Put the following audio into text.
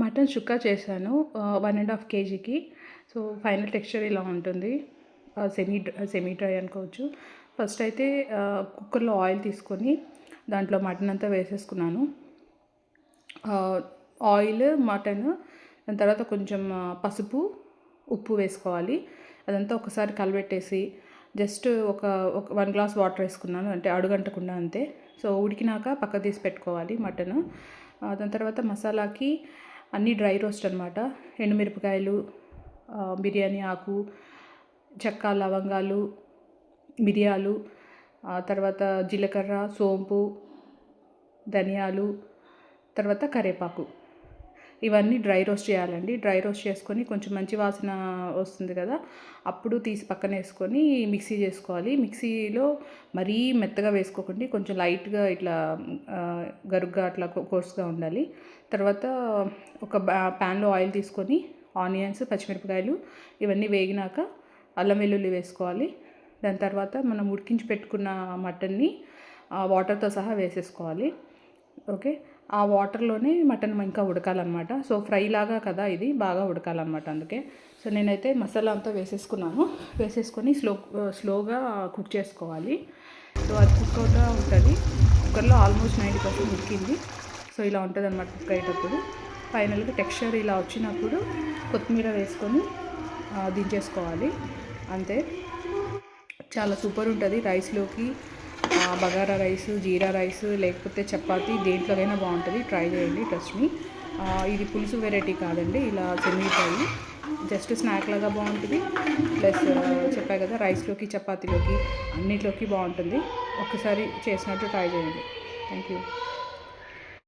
Mutton చుక్కా చేశాను 1.5 కేజీకి. So final texture ఇలా ఉంటుంది. సెమీ డ్రై అనుకోవచ్చు. ఫస్ట్ అయితే కుక్కర్లో ఆయిల్ తీసుకొని దాంట్లో మటన్ అంతా వేసేసుకున్నాను. ఆయిల్, మటన్, దాని తర్వాత కొంచెం పసుపు, ఉప్పు వేసుకోవాలి. అదంతా ఒకసారి కలబెట్టేసి జస్ట్ ఒక 1 గ్లాస్ వాటర్ వేసుకున్నాను, అంటే అడుగంటకుండా అంతే. సో ఉడికినాక పక్క తీసి పెట్టుకోవాలి మటన్. దాని తర్వాత మసాలాకి అన్నీ డ్రై రోస్ట్ అనమాట. ఎండుమిరపకాయలు, బిర్యానీ ఆకు, చెక్క, లవంగాలు, మిరియాలు, తర్వాత జీలకర్ర, సోంపు, ధనియాలు, తర్వాత కరివేపాకు, ఇవన్నీ డ్రై రోస్ట్ చేయాలండి. డ్రై రోస్ట్ చేసుకొని కొంచెం మంచి వాసన వస్తుంది కదా, అప్పుడు తీసి పక్కన వేసుకొని మిక్సీ చేసుకోవాలి. మిక్సీలో మరీ మెత్తగా వేసుకోకండి, కొంచెం లైట్గా ఇట్లా గరుగ్గా అట్లా కోర్స్గా ఉండాలి. తర్వాత ఒక ప్యాన్లో ఆయిల్ తీసుకొని ఆనియన్స్, పచ్చిమిరపకాయలు ఇవన్నీ వేగినాక అల్లం వెల్లుల్లి వేసుకోవాలి. దాని తర్వాత మనం ఉడికించి పెట్టుకున్న మటన్ని వాటర్తో సహా వేసేసుకోవాలి. ఓకే, ఆ వాటర్లోనే మటన్ ఇంకా ఉడకాలన్నమాట. సో ఫ్రై లాగా కదా ఇది, బాగా ఉడకాలన్నమాట. అందుకే సో నేనైతే మసాలా అంతా వేసేసుకొని స్లోగా కుక్ చేసుకోవాలి. సో అది కుక్ అవుతూ ఉంటుంది. కుక్కర్లో ఆల్మోస్ట్ 90% ఉడికింది. సో ఇలా ఉంటుంది అన్నమాట కుక్ అయ్యేటప్పుడు. ఫైనల్గా టెక్స్చర్ ఇలా వచ్చినప్పుడు కొత్తిమీర వేసుకొని దించేసుకోవాలి. అంతే, చాలా సూపర్ ఉంటుంది. రైస్లోకి బగారా రైస్, జీరా రైస్, లేకపోతే చపాతీ, దేంట్లోకైనా బాగుంటుంది. ట్రై చేయండి, ట్రస్ట్ మీ. ఇది పులుసు వెరైటీ కాదండి, ఇలా సెమీ డ్రై, జస్ట్ స్నాక్ లాగా బాగుంటుంది. ప్లస్ చెప్పా కదా, రైస్లోకి, చపాతీలోకి అన్నిట్లోకి బాగుంటుంది. ఒక్కసారి చేసినట్టు ట్రై చేయండి. Thank you.